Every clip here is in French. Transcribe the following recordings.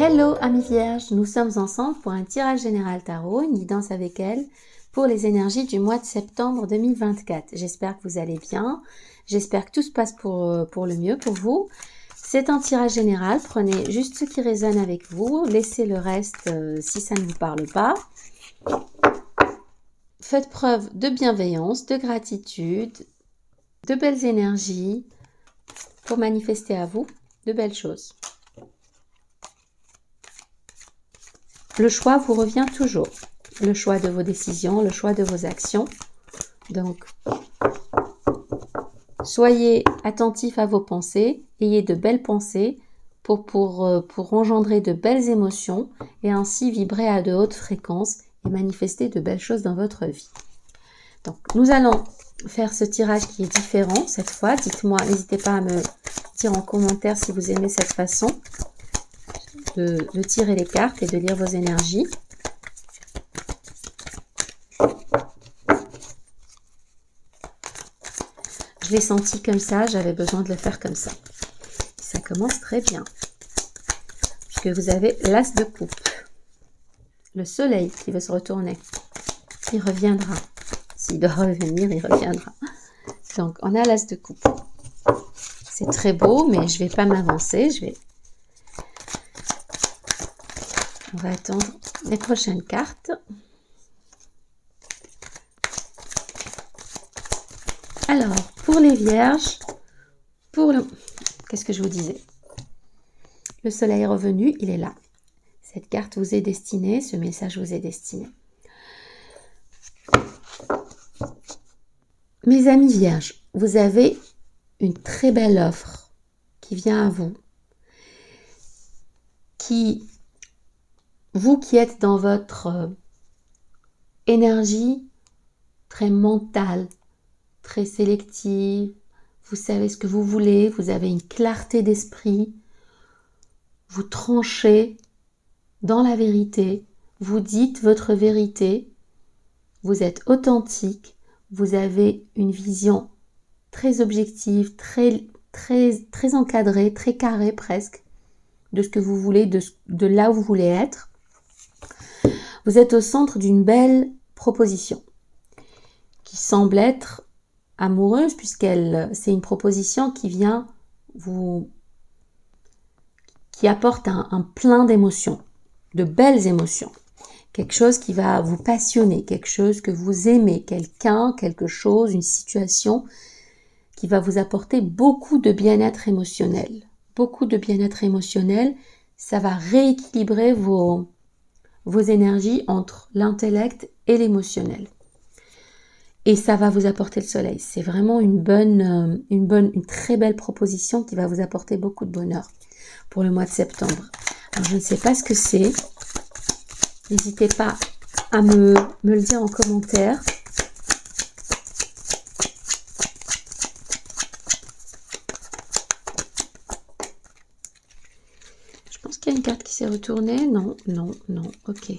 Hello amis vierges, nous sommes ensemble pour un tirage général tarot, une guidance avec elle pour les énergies du mois de septembre 2024. J'espère que vous allez bien, j'espère que tout se passe pour le mieux pour vous. C'est un tirage général, prenez juste ce qui résonne avec vous, laissez le reste si ça ne vous parle pas. Faites preuve de bienveillance, de gratitude, de belles énergies pour manifester à vous de belles choses. Le choix vous revient toujours. Le choix de vos décisions, le choix de vos actions. Donc, soyez attentifs à vos pensées, ayez de belles pensées pour engendrer de belles émotions et ainsi vibrer à de hautes fréquences et manifester de belles choses dans votre vie. Donc, nous allons faire ce tirage qui est différent cette fois. Dites-moi, n'hésitez pas à me dire en commentaire si vous aimez cette façon de tirer les cartes et de lire vos énergies. Je l'ai senti comme ça, j'avais besoin de le faire comme ça. Ça commence très bien. Puisque vous avez l'as de coupe. Le soleil qui veut se retourner. Il reviendra. S'il doit revenir, il reviendra. Donc, on a l'as de coupe. C'est très beau, mais je ne vais pas m'avancer. On va attendre les prochaines cartes. Alors, pour les vierges, qu'est-ce que je vous disais? Le soleil est revenu, il est là. Cette carte vous est destinée, ce message vous est destiné. Mes amis vierges, vous avez une très belle offre qui vient à vous. Vous qui êtes dans votre énergie très mentale, très sélective, vous savez ce que vous voulez, vous avez une clarté d'esprit, vous tranchez dans la vérité, vous dites votre vérité, vous êtes authentique, vous avez une vision très objective, très encadrée, très carrée presque, de ce que vous voulez, de là où vous voulez être. Vous êtes au centre d'une belle proposition qui semble être amoureuse c'est une proposition qui vient qui apporte un plein d'émotions, de belles émotions. Quelque chose qui va vous passionner, quelque chose que vous aimez, quelqu'un, quelque chose, une situation qui va vous apporter beaucoup de bien-être émotionnel. Beaucoup de bien-être émotionnel, ça va rééquilibrer vos énergies entre l'intellect et l'émotionnel. Et ça va vous apporter le soleil. C'est vraiment une très belle proposition qui va vous apporter beaucoup de bonheur pour le mois de septembre. Alors, je ne sais pas ce que c'est. N'hésitez pas à me le dire en commentaire. Je pense qu'il y a une carte qui s'est retournée. Non. Ok.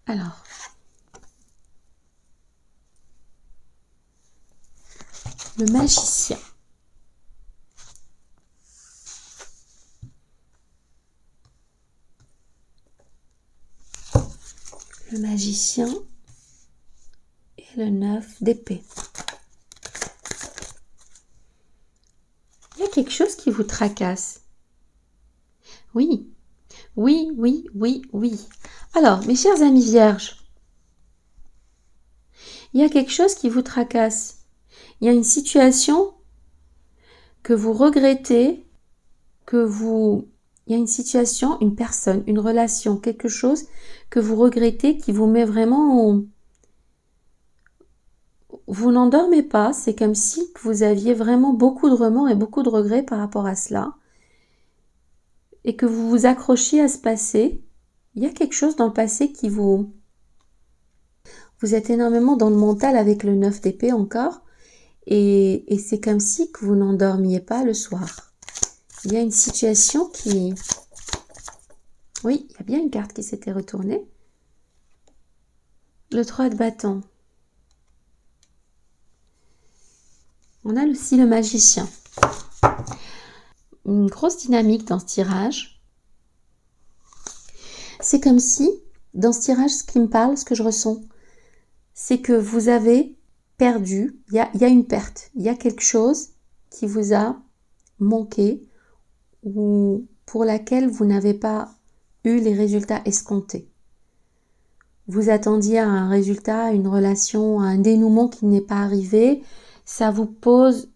Alors. Le magicien. Le magicien et le 9 d'épée. Il y a quelque chose qui vous tracasse. Oui. Alors, mes chers amis vierges, il y a quelque chose qui vous tracasse. Il y a une situation que vous regrettez, il y a une situation, une personne, une relation, quelque chose que vous regrettez, qui vous met vraiment Vous n'endormez pas, c'est comme si vous aviez vraiment beaucoup de remords et beaucoup de regrets par rapport à cela. Et que vous vous accrochiez à ce passé. Il y a quelque chose dans le passé qui vous êtes énormément dans le mental avec le 9 d'épée encore. Et c'est comme si que vous n'endormiez pas le soir. Il y a une situation qui... Oui, il y a bien une carte qui s'était retournée. Le 3 de bâton. On a aussi le magicien. Une grosse dynamique dans ce tirage. C'est comme si, dans ce tirage, ce qui me parle, ce que je ressens, c'est que vous avez perdu, il y a une perte, il y a quelque chose qui vous a manqué ou pour laquelle vous n'avez pas eu les résultats escomptés. Vous attendiez à un résultat, à une relation, à un dénouement qui n'est pas arrivé, ça vous pose,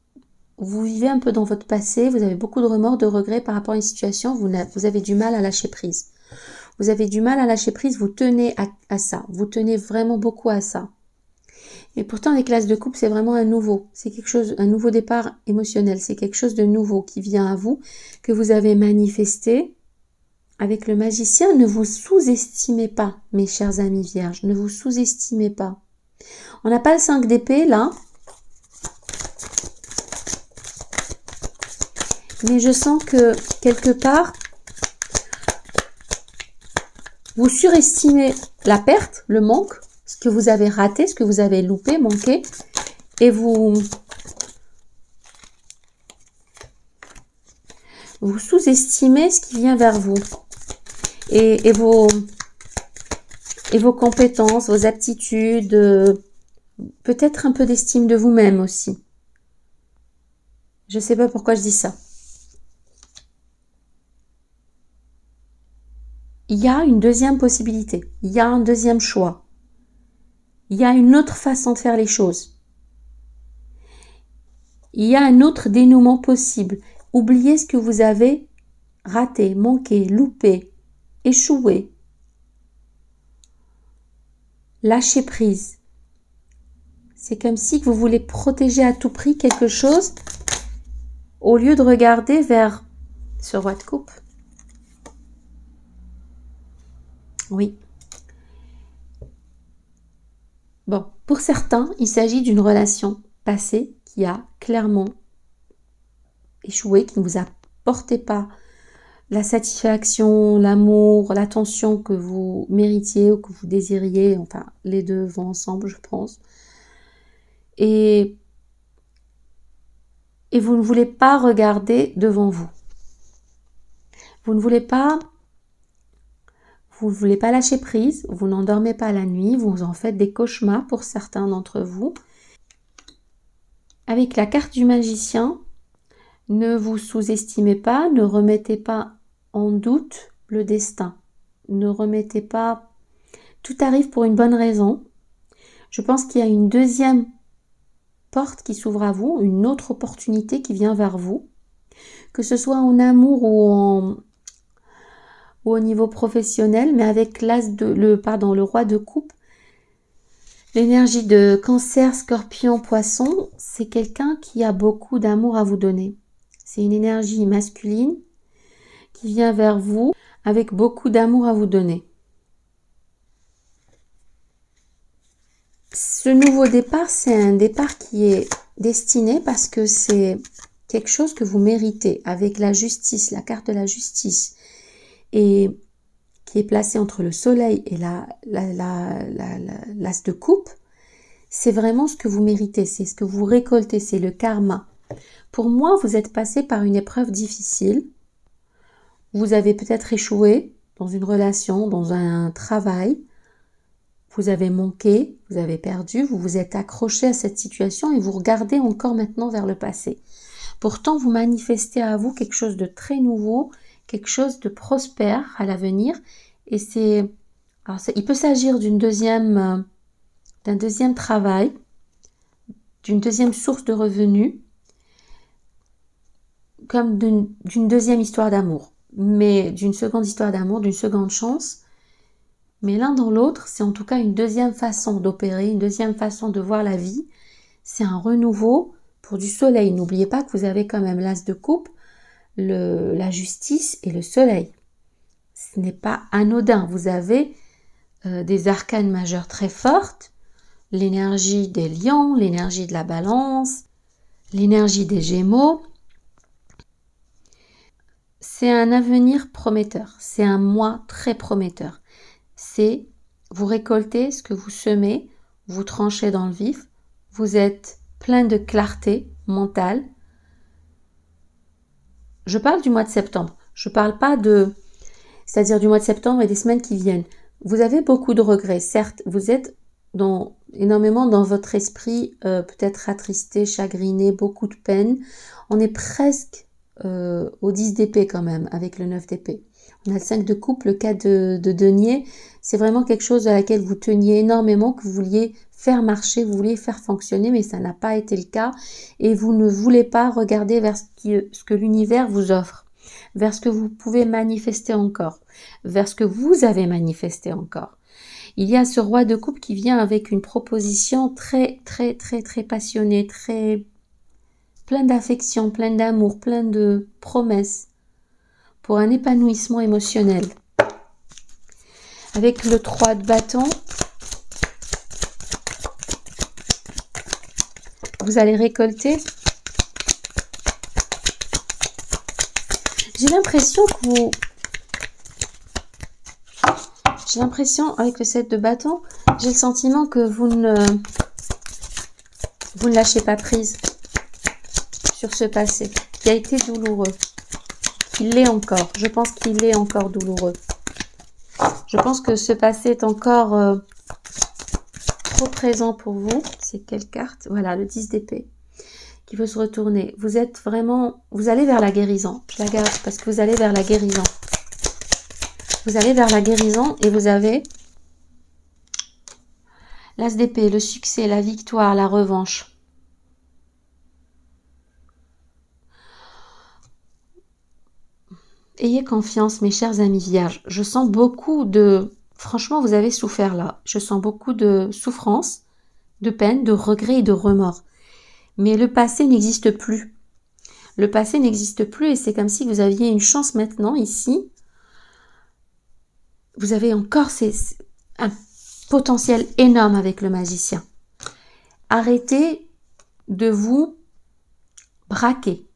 vous vivez un peu dans votre passé, vous avez beaucoup de remords, de regrets par rapport à une situation, vous avez du mal à lâcher prise. Vous avez du mal à lâcher prise, vous tenez à ça, vous tenez vraiment beaucoup à ça. Et pourtant, les classes de couple, c'est vraiment un nouveau, c'est quelque chose, un nouveau départ émotionnel, c'est quelque chose de nouveau qui vient à vous, que vous avez manifesté. Avec le magicien, ne vous sous-estimez pas, mes chers amis vierges, ne vous sous-estimez pas. On n'a pas le 5 d'épée, là. Mais je sens que, quelque part, vous surestimez la perte, le manque, ce que vous avez raté, ce que vous avez loupé, manqué, et vous sous-estimez ce qui vient vers vous. Et vos compétences, vos aptitudes, peut-être un peu d'estime de vous-même aussi. Je ne sais pas pourquoi je dis ça. Il y a une deuxième possibilité, il y a un deuxième choix, il y a une autre façon de faire les choses. Il y a un autre dénouement possible. Oubliez ce que vous avez raté, manqué, loupé, échoué. Lâchez prise. C'est comme si vous voulez protéger à tout prix quelque chose au lieu de regarder vers ce roi de coupe. Oui. Bon, pour certains, il s'agit d'une relation passée qui a clairement échoué, qui ne vous apportait pas la satisfaction, l'amour, l'attention que vous méritiez ou que vous désiriez. Enfin, les deux vont ensemble, je pense. Et vous ne voulez pas regarder devant vous. Vous ne voulez pas lâcher prise, vous n'endormez pas la nuit, vous en faites des cauchemars pour certains d'entre vous. Avec la carte du magicien, ne vous sous-estimez pas, ne remettez pas en doute le destin. Ne remettez pas... Tout arrive pour une bonne raison. Je pense qu'il y a une deuxième porte qui s'ouvre à vous, une autre opportunité qui vient vers vous. Que ce soit en amour ou au niveau professionnel, mais avec le roi de coupe, l'énergie de Cancer, Scorpion, Poisson, c'est quelqu'un qui a beaucoup d'amour à vous donner. C'est une énergie masculine qui vient vers vous avec beaucoup d'amour à vous donner. Ce nouveau départ, c'est un départ qui est destiné parce que c'est quelque chose que vous méritez avec la justice, la carte de la justice, et qui est placée entre le soleil et l'as de coupe. C'est vraiment ce que vous méritez, c'est ce que vous récoltez, c'est le karma. Pour moi, vous êtes passé par une épreuve difficile. Vous avez peut-être échoué dans une relation, dans un travail. Vous avez manqué, vous avez perdu, vous vous êtes accroché à cette situation et vous regardez encore maintenant vers le passé. Pourtant, vous manifestez à vous quelque chose de très nouveau, quelque chose de prospère à l'avenir. Et il peut s'agir d'un deuxième travail, d'une deuxième source de revenus, comme d'une deuxième histoire d'amour, mais d'une seconde histoire d'amour, d'une seconde chance. Mais l'un dans l'autre, c'est en tout cas une deuxième façon d'opérer, une deuxième façon de voir la vie. C'est un renouveau pour du soleil. N'oubliez pas que vous avez quand même l'as de coupe, la justice et le soleil. Ce n'est pas anodin. Vous avez des arcanes majeures très fortes, l'énergie des lions, l'énergie de la balance, l'énergie des gémeaux. C'est un avenir prometteur, c'est un mois très prometteur. C'est vous récoltez ce que vous semez, vous tranchez dans le vif, vous êtes plein de clarté mentale. Je parle du mois de septembre, je parle pas de... c'est-à-dire du mois de septembre et des semaines qui viennent. Vous avez beaucoup de regrets, certes, vous êtes énormément dans votre esprit, peut-être attristé, chagriné, beaucoup de peine. On est presque au 10 d'épée quand même, avec le 9 d'épée. On a le 5 de coupe, le 4 de denier. C'est vraiment quelque chose à laquelle vous teniez énormément, que vous vouliez faire marcher, vous vouliez faire fonctionner, mais ça n'a pas été le cas. Et vous ne voulez pas regarder vers ce que l'univers vous offre, vers ce que vous pouvez manifester encore, vers ce que vous avez manifesté encore. Il y a ce roi de coupe qui vient avec une proposition très, très, très, très passionnée, très plein d'affection, plein d'amour, plein de promesses pour un épanouissement émotionnel. Avec le 3 de bâton, vous allez récolter. J'ai l'impression avec le 7 de bâton, j'ai le sentiment que vous ne lâchez pas prise sur ce passé qui a été douloureux. Il l'est encore. Je pense qu'il est encore douloureux. Je pense que ce passé est encore trop présent pour vous. C'est quelle carte? Voilà, le 10 d'épée qui veut se retourner. Vous êtes vraiment... Vous allez vers la guérison. Je la garde parce que vous allez vers la guérison. Vous allez vers la guérison et vous avez l'as d'épée, le succès, la victoire, la revanche. Ayez confiance, mes chers amis vierges. Je sens beaucoup de... Franchement, vous avez souffert là. Je sens beaucoup de souffrance, de peine, de regret et de remords. Mais le passé n'existe plus. Le passé n'existe plus et c'est comme si vous aviez une chance maintenant ici. Vous avez encore un potentiel énorme avec le magicien. Arrêtez de vous braquer.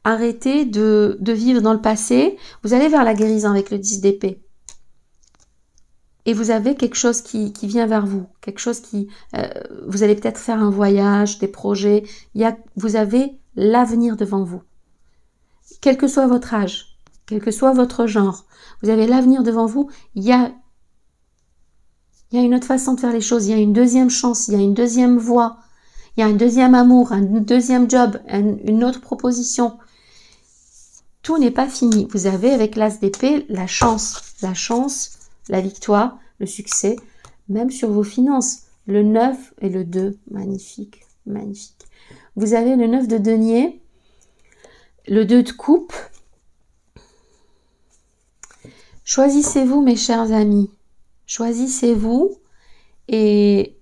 Arrêtez de vivre dans le passé. Vous allez vers la guérison avec le 10 d'épée. Et vous avez quelque chose qui vient vers vous. Quelque chose qui... vous allez peut-être faire un voyage, des projets. Vous avez l'avenir devant vous. Quel que soit votre âge, quel que soit votre genre, vous avez l'avenir devant vous. Il y a une autre façon de faire les choses. Il y a une deuxième chance. Il y a une deuxième voie. Il y a un deuxième amour, un deuxième job, une autre proposition. Tout n'est pas fini. Vous avez avec l'as d'épée la chance, la victoire, le succès, même sur vos finances. Le 9 et le 2, magnifique, magnifique. Vous avez le 9 de denier, le 2 de coupe. Choisissez-vous, mes chers amis. Choisissez-vous et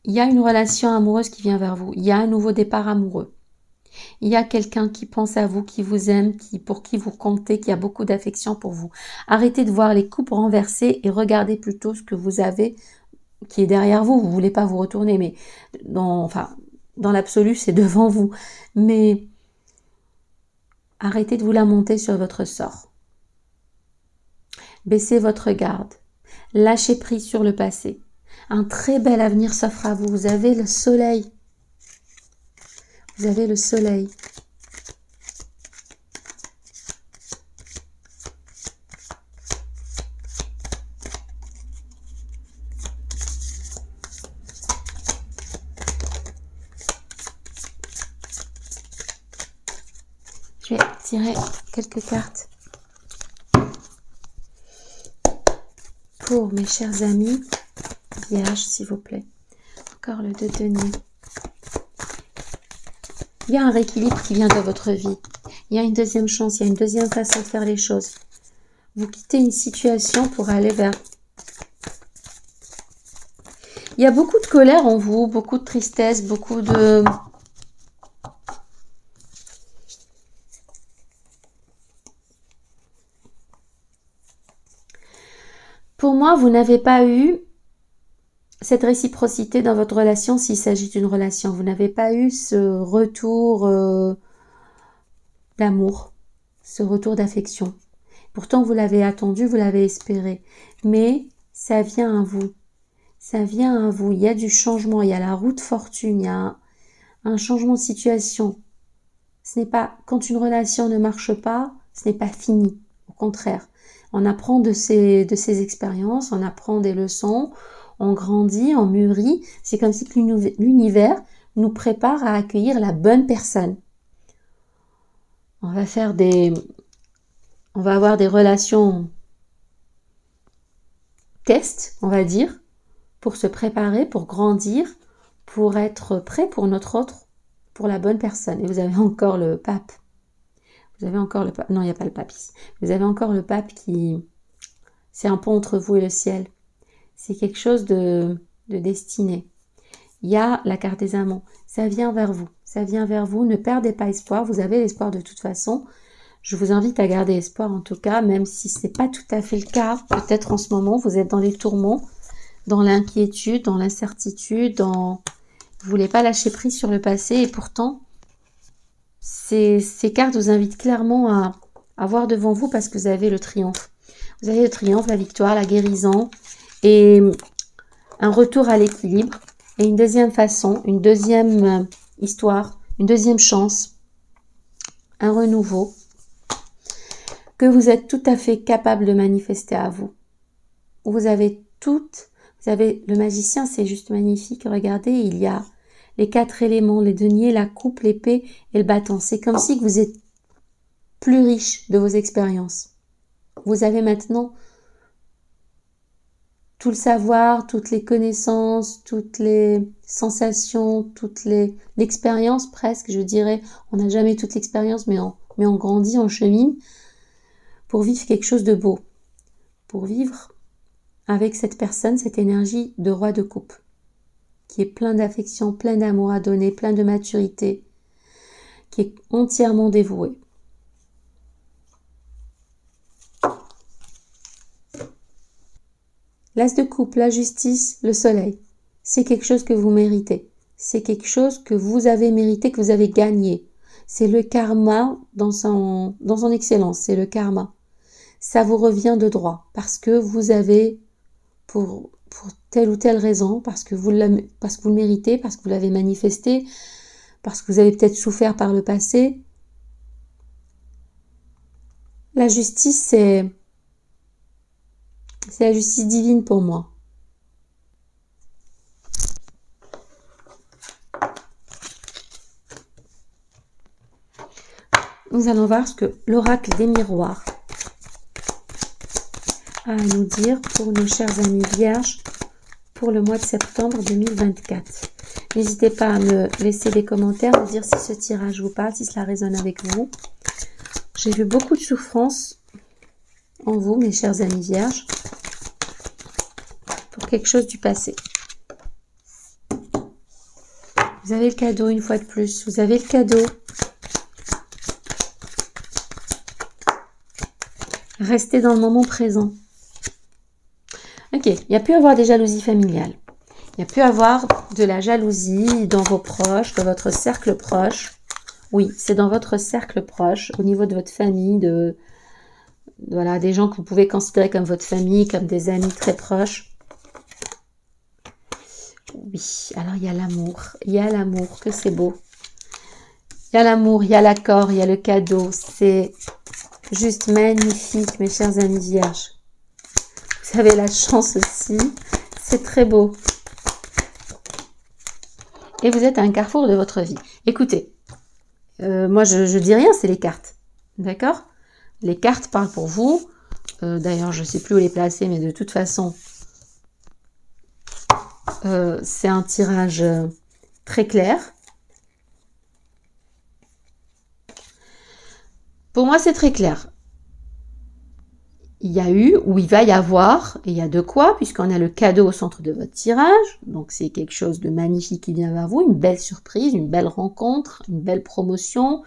il y a une relation amoureuse qui vient vers vous. Il y a un nouveau départ amoureux. Il y a quelqu'un qui pense à vous, qui vous aime, pour qui vous comptez, qui a beaucoup d'affection pour vous. Arrêtez de voir les coupes renversées et regardez plutôt ce que vous avez qui est derrière vous. Vous ne voulez pas vous retourner, mais dans l'absolu, c'est devant vous. Mais arrêtez de vous lamenter sur votre sort. Baissez votre garde. Lâchez prise sur le passé. Un très bel avenir s'offre à vous. Vous avez le soleil. Vous avez le soleil. Je vais tirer quelques cartes pour mes chers amis vierges, s'il vous plaît. Encore le 2 de denier. Il y a un rééquilibre qui vient de votre vie. Il y a une deuxième chance, il y a une deuxième façon de faire les choses. Vous quittez une situation pour aller vers... Il y a beaucoup de colère en vous, beaucoup de tristesse, beaucoup de... Pour moi, vous n'avez pas eu cette réciprocité dans votre relation s'il s'agit d'une relation. Vous n'avez pas eu ce retour d'amour, ce retour d'affection. Pourtant, vous l'avez attendu, vous l'avez espéré. Mais ça vient à vous. Ça vient à vous. Il y a du changement, il y a la roue de fortune, il y a un changement de situation. Ce n'est pas, quand une relation ne marche pas, ce n'est pas fini. Au contraire, On apprend de ces expériences, on apprend des leçons, on grandit, on mûrit. C'est comme si l'univers nous prépare à accueillir la bonne personne. On va avoir des relations tests, on va dire, pour se préparer, pour grandir, pour être prêt pour pour la bonne personne. Et vous avez encore le pape. Vous avez encore le pape. Non, il n'y a pas le pape ici. Vous avez encore le pape c'est un pont entre vous et le ciel. C'est quelque chose de destiné. Il y a la carte des amants. Ça vient vers vous. Ça vient vers vous. Ne perdez pas espoir. Vous avez l'espoir de toute façon. Je vous invite à garder espoir en tout cas, même si ce n'est pas tout à fait le cas. Peut-être en ce moment, vous êtes dans les tourments, dans l'inquiétude, dans l'incertitude, vous ne voulez pas lâcher prise sur le passé. Et pourtant, ces cartes vous invitent clairement à voir devant vous parce que vous avez le triomphe. Vous avez le triomphe, la victoire, la guérison et un retour à l'équilibre. Et une deuxième façon, une deuxième histoire, une deuxième chance, un renouveau que vous êtes tout à fait capable de manifester à vous. Vous avez le magicien, c'est juste magnifique. Regardez, il y a les 4 éléments, les deniers, la coupe, l'épée et le bâton. C'est comme si vous êtes plus riche de vos expériences. Vous avez maintenant tout le savoir, toutes les connaissances, toutes les sensations, l'expérience presque, je dirais. On n'a jamais toute l'expérience, mais on grandit, on chemine pour vivre quelque chose de beau. Pour vivre avec cette personne, cette énergie de roi de coupe, qui est plein d'affection, plein d'amour à donner, plein de maturité, qui est entièrement dévoué. L'as de coupe, la justice, le soleil, c'est quelque chose que vous méritez. C'est quelque chose que vous avez mérité, que vous avez gagné. C'est le karma dans son excellence, c'est le karma. Ça vous revient de droit parce que vous avez, pour telle ou telle raison, parce que vous le méritez, parce que vous l'avez manifesté, parce que vous avez peut-être souffert par le passé. La justice, c'est la justice divine pour moi. Nous allons voir ce que l'oracle des miroirs a à nous dire pour nos chers amis vierges pour le mois de septembre 2024. N'hésitez pas à me laisser des commentaires, me dire si ce tirage vous parle, si cela résonne avec vous. J'ai vu beaucoup de souffrance en vous, mes chers amis vierges, pour quelque chose du passé. Vous avez le cadeau une fois de plus, vous avez le cadeau. Restez dans le moment présent. Ok, il y a pu avoir des jalousies familiales. Il y a pu avoir de la jalousie dans vos proches, dans votre cercle proche. Oui, c'est dans votre cercle proche, au niveau de votre famille, voilà, des gens que vous pouvez considérer comme votre famille, comme des amis très proches. Oui, alors il y a l'amour, que c'est beau. Il y a l'amour, il y a l'accord, il y a le cadeau. C'est juste magnifique, mes chers amis vierges. Vous avez la chance aussi. C'est très beau. Et vous êtes à un carrefour de votre vie. Écoutez, moi je dis rien, c'est les cartes. D'accord? Les cartes parlent pour vous. D'ailleurs, je ne sais plus où les placer, mais de toute façon, c'est un tirage très clair. Pour moi, c'est très clair. Il y a eu, ou il va y avoir, et il y a de quoi, puisqu'on a le cadeau au centre de votre tirage. Donc, c'est quelque chose de magnifique qui vient vers vous, une belle surprise, une belle rencontre, une belle promotion,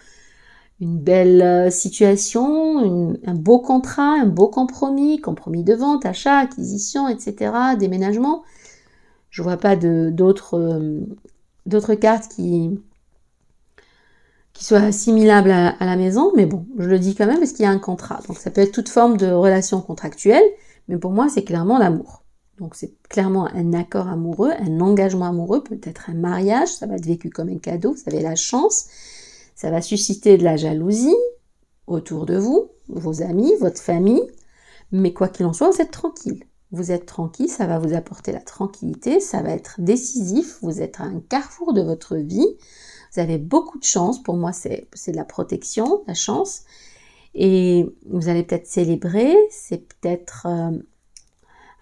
une belle situation, un beau contrat, un beau compromis de vente, achat, acquisition, etc., déménagement. Je vois pas d'autres cartes qui soient assimilables à la maison, mais bon, je le dis quand même parce qu'il y a un contrat. Donc ça peut être toute forme de relation contractuelle, mais pour moi c'est clairement l'amour. Donc c'est clairement un accord amoureux, un engagement amoureux, peut-être un mariage, ça va être vécu comme un cadeau, vous avez la chance, ça va susciter de la jalousie autour de vous, vos amis, votre famille, Mais quoi qu'il en soit, vous êtes tranquille. Vous êtes tranquille, ça va vous apporter la tranquillité, ça va être décisif, vous êtes à un carrefour de votre vie, vous avez beaucoup de chance, pour moi c'est de la protection, la chance, et vous allez peut-être célébrer, c'est peut-être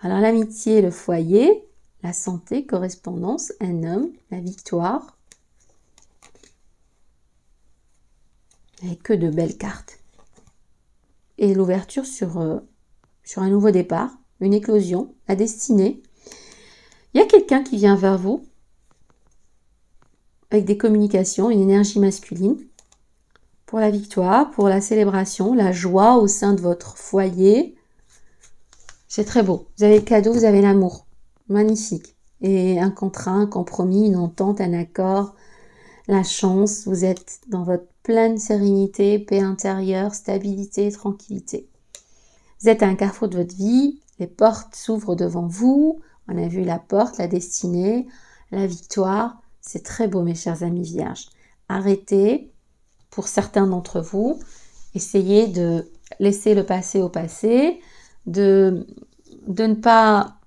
alors l'amitié, le foyer, la santé, correspondance, un homme, la victoire, et que de belles cartes. Et l'ouverture sur un nouveau départ, une éclosion, la destinée. Il y a quelqu'un qui vient vers vous avec des communications, une énergie masculine pour la victoire, pour la célébration, la joie au sein de votre foyer. C'est très beau. Vous avez le cadeau, vous avez l'amour. Magnifique. Et un contrat, un compromis, une entente, un accord, la chance. Vous êtes dans votre pleine sérénité, paix intérieure, stabilité, tranquillité. Vous êtes à un carrefour de votre vie, les portes s'ouvrent devant vous, on a vu la porte, la destinée, la victoire, c'est très beau mes chers amis vierges. Arrêtez, pour certains d'entre vous, essayez de laisser le passé au passé, de ne pas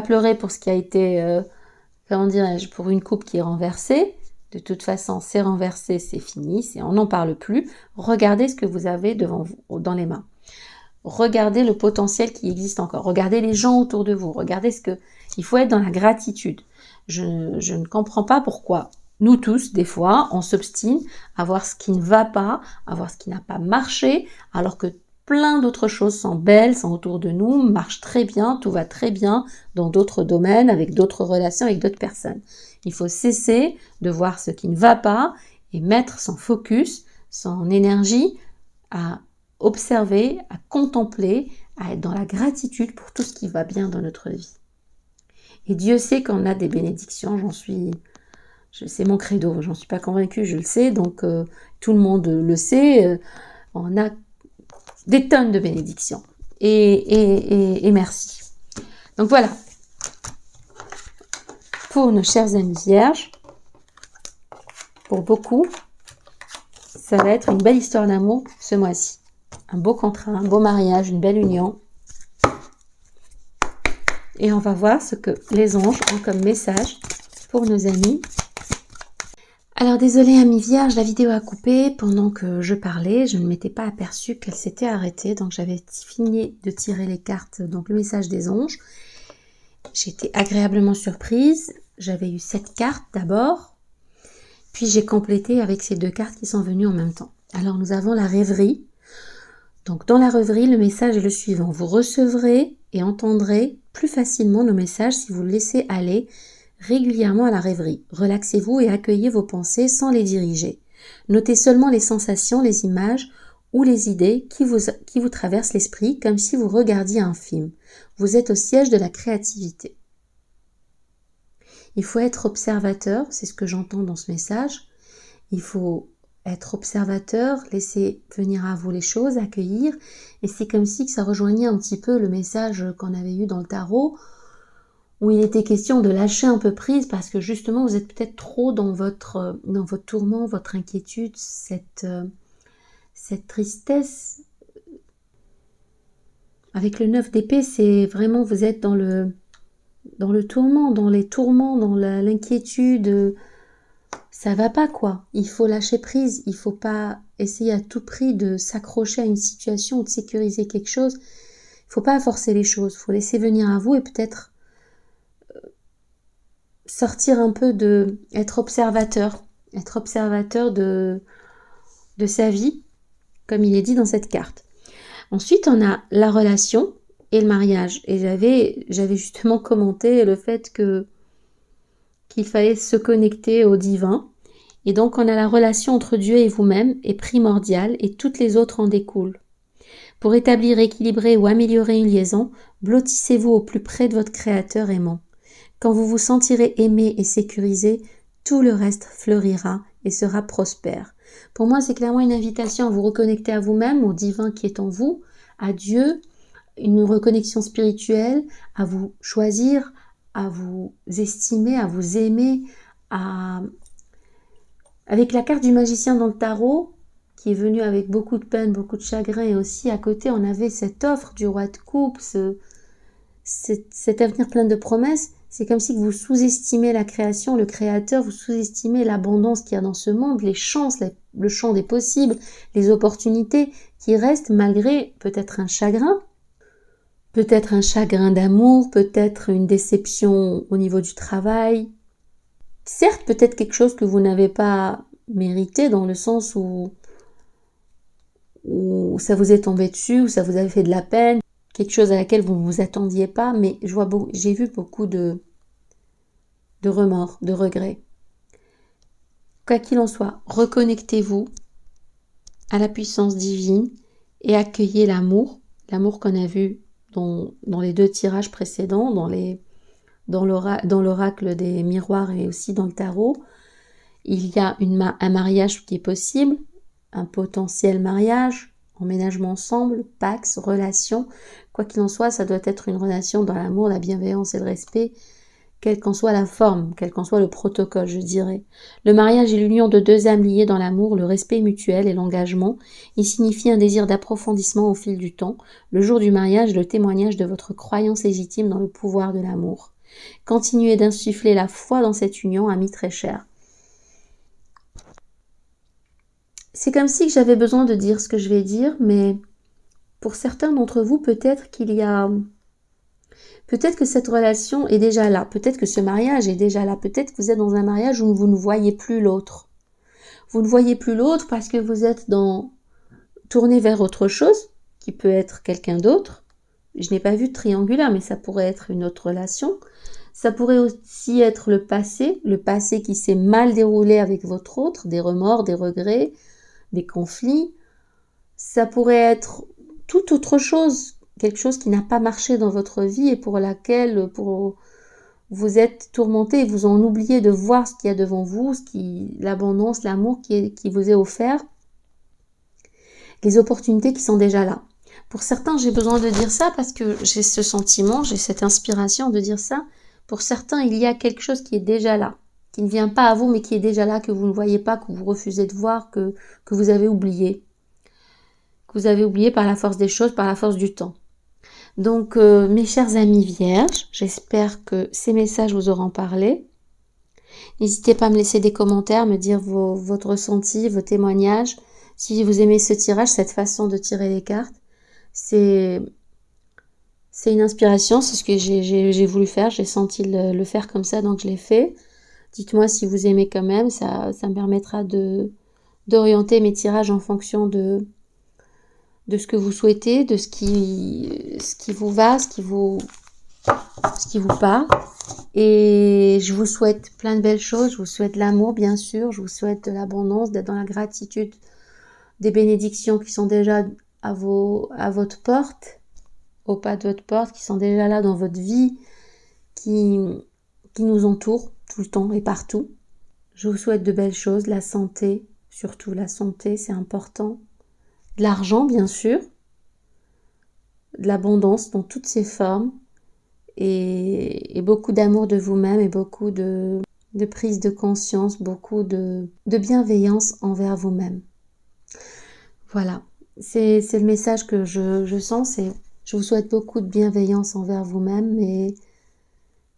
pleurer pour ce qui a été, comment dirais-je, pour une coupe qui est renversée. De toute façon, c'est renversé, c'est fini, on n'en parle plus. Regardez ce que vous avez devant vous, dans les mains. Regardez le potentiel qui existe encore. Regardez les gens autour de vous. Regardez il faut être dans la gratitude. Je ne comprends pas pourquoi nous tous, des fois, on s'obstine à voir ce qui ne va pas, à voir ce qui n'a pas marché, alors que plein d'autres choses sont belles, sont autour de nous, marchent très bien, tout va très bien dans d'autres domaines, avec d'autres relations, avec d'autres personnes. Il faut cesser de voir ce qui ne va pas et mettre son focus, son énergie à observer, à contempler, à être dans la gratitude pour tout ce qui va bien dans notre vie. Et Dieu sait qu'on a des bénédictions, c'est mon credo, j'en suis pas convaincue, je le sais, donc tout le monde le sait, on a des tonnes de bénédictions. Et merci. Donc voilà, pour nos chers amis vierges, pour beaucoup, ça va être une belle histoire d'amour ce mois-ci. Un beau contrat, un beau mariage, une belle union. Et on va voir ce que les anges ont comme message pour nos amis. Alors désolée amis vierges, la vidéo a coupé pendant que je parlais. Je ne m'étais pas aperçue qu'elle s'était arrêtée. Donc j'avais fini de tirer les cartes, donc le message des anges. J'étais agréablement surprise. J'avais eu 7 cartes d'abord. Puis j'ai complété avec ces 2 cartes qui sont venues en même temps. Alors nous avons la rêverie. Donc dans la rêverie, le message est le suivant. Vous recevrez et entendrez plus facilement nos messages si vous le laissez aller régulièrement à la rêverie. Relaxez-vous et accueillez vos pensées sans les diriger. Notez seulement les sensations, les images ou les idées qui vous traversent l'esprit comme si vous regardiez un film. Vous êtes au siège de la créativité. Il faut être observateur, c'est ce que j'entends dans ce message. Il faut être observateur, laisser venir à vous les choses, accueillir. Et c'est comme si ça rejoignait un petit peu le message qu'on avait eu dans le tarot, où il était question de lâcher un peu prise parce que justement vous êtes peut-être trop dans votre tourment, votre inquiétude, cette tristesse. Avec le 9 d'épée, c'est vraiment vous êtes dans le tourment, dans les tourments, dans l'inquiétude. Ça va pas quoi. Il faut lâcher prise. Il faut pas essayer à tout prix de s'accrocher à une situation ou de sécuriser quelque chose. Il faut pas forcer les choses. Il faut laisser venir à vous et peut-être sortir un peu être observateur de sa vie, comme il est dit dans cette carte. Ensuite, on a la relation et le mariage. Et j'avais justement commenté le fait qu'il fallait se connecter au divin. Et donc, on a la relation entre Dieu et vous-même est primordiale et toutes les autres en découlent. Pour établir, équilibrer ou améliorer une liaison, blottissez-vous au plus près de votre Créateur aimant. Quand vous vous sentirez aimé et sécurisé, tout le reste fleurira et sera prospère. Pour moi, c'est clairement une invitation à vous reconnecter à vous-même, au divin qui est en vous, à Dieu, une reconnexion spirituelle, à vous choisir, à vous estimer, à vous aimer. Avec la carte du magicien dans le tarot, qui est venu avec beaucoup de peine, beaucoup de chagrin, et aussi à côté on avait cette offre du roi de coupe, cet avenir plein de promesses. C'est comme si vous sous-estimez la création, le créateur, vous sous-estimez l'abondance qu'il y a dans ce monde, les chances, le champ des possibles, les opportunités qui restent malgré peut-être un chagrin d'amour, peut-être une déception au niveau du travail. Certes, peut-être quelque chose que vous n'avez pas mérité dans le sens où ça vous est tombé dessus, où ça vous avait fait de la peine, quelque chose à laquelle vous ne vous attendiez pas, mais j'ai vu beaucoup de remords, de regrets. Quoi qu'il en soit, reconnectez-vous à la puissance divine et accueillez l'amour qu'on a vu dans les 2 tirages précédents, dans l'oracle des miroirs et aussi dans le tarot. Il y a un mariage qui est possible, un potentiel mariage, emménagement ensemble, pax, relation. Quoi qu'il en soit, ça doit être une relation dans l'amour, la bienveillance et le respect, quelle qu'en soit la forme, quel qu'en soit le protocole, je dirais. Le mariage est l'union de 2 âmes liées dans l'amour, le respect mutuel et l'engagement. Il signifie un désir d'approfondissement au fil du temps. Le jour du mariage est le témoignage de votre croyance légitime dans le pouvoir de l'amour. Continuez d'insuffler la foi dans cette union, ami très cher. C'est comme si j'avais besoin de dire ce que je vais dire, mais pour certains d'entre vous, peut-être que cette relation est déjà là, peut-être que ce mariage est déjà là, peut-être que vous êtes dans un mariage où vous ne voyez plus l'autre. Vous ne voyez plus l'autre parce que vous êtes tourné vers autre chose, qui peut être quelqu'un d'autre. Je n'ai pas vu de triangulaire, mais ça pourrait être une autre relation. Ça pourrait aussi être le passé qui s'est mal déroulé avec votre autre, des remords, des regrets, des conflits. Ça pourrait être toute autre chose, quelque chose qui n'a pas marché dans votre vie et pour laquelle vous êtes tourmenté et vous en oubliez de voir ce qu'il y a devant vous, l'abondance, l'amour qui vous est offert, les opportunités qui sont déjà là. Pour certains, j'ai besoin de dire ça parce que j'ai ce sentiment, j'ai cette inspiration de dire ça. Pour certains, il y a quelque chose qui est déjà là, qui ne vient pas à vous, mais qui est déjà là, que vous ne voyez pas, que vous refusez de voir, que vous avez oublié. Que vous avez oublié par la force des choses, par la force du temps. Donc, mes chers amis vierges, j'espère que ces messages vous auront parlé. N'hésitez pas à me laisser des commentaires, me dire votre ressenti, vos témoignages. Si vous aimez ce tirage, cette façon de tirer les cartes, c'est une inspiration, c'est ce que j'ai voulu faire, j'ai senti le faire comme ça, donc je l'ai fait. Dites-moi si vous aimez quand même, ça me permettra d'orienter mes tirages en fonction de ce que vous souhaitez, de ce qui vous va, ce qui vous parle. Et je vous souhaite plein de belles choses, je vous souhaite l'amour bien sûr, je vous souhaite de l'abondance, d'être dans la gratitude, des bénédictions qui sont déjà à votre porte, au pas de votre porte, qui sont déjà là dans votre vie, qui nous entourent tout le temps et partout. Je vous souhaite de belles choses, la santé, surtout la santé, c'est important. De l'argent, bien sûr, de l'abondance dans toutes ses formes, et beaucoup d'amour de vous-même et beaucoup de prise de conscience, beaucoup de bienveillance envers vous-même. Voilà, c'est le message que je sens, je vous souhaite beaucoup de bienveillance envers vous-même et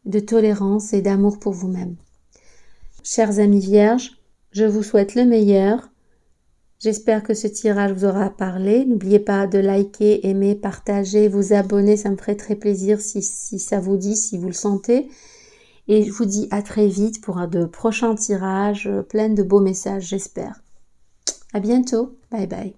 de tolérance et d'amour pour vous-même. Chers amis vierges, je vous souhaite le meilleur. J'espère que ce tirage vous aura parlé. N'oubliez pas de liker, aimer, partager, vous abonner. Ça me ferait très plaisir si ça vous dit, si vous le sentez. Et je vous dis à très vite pour de prochains tirages pleins de beaux messages, j'espère. À bientôt. Bye bye.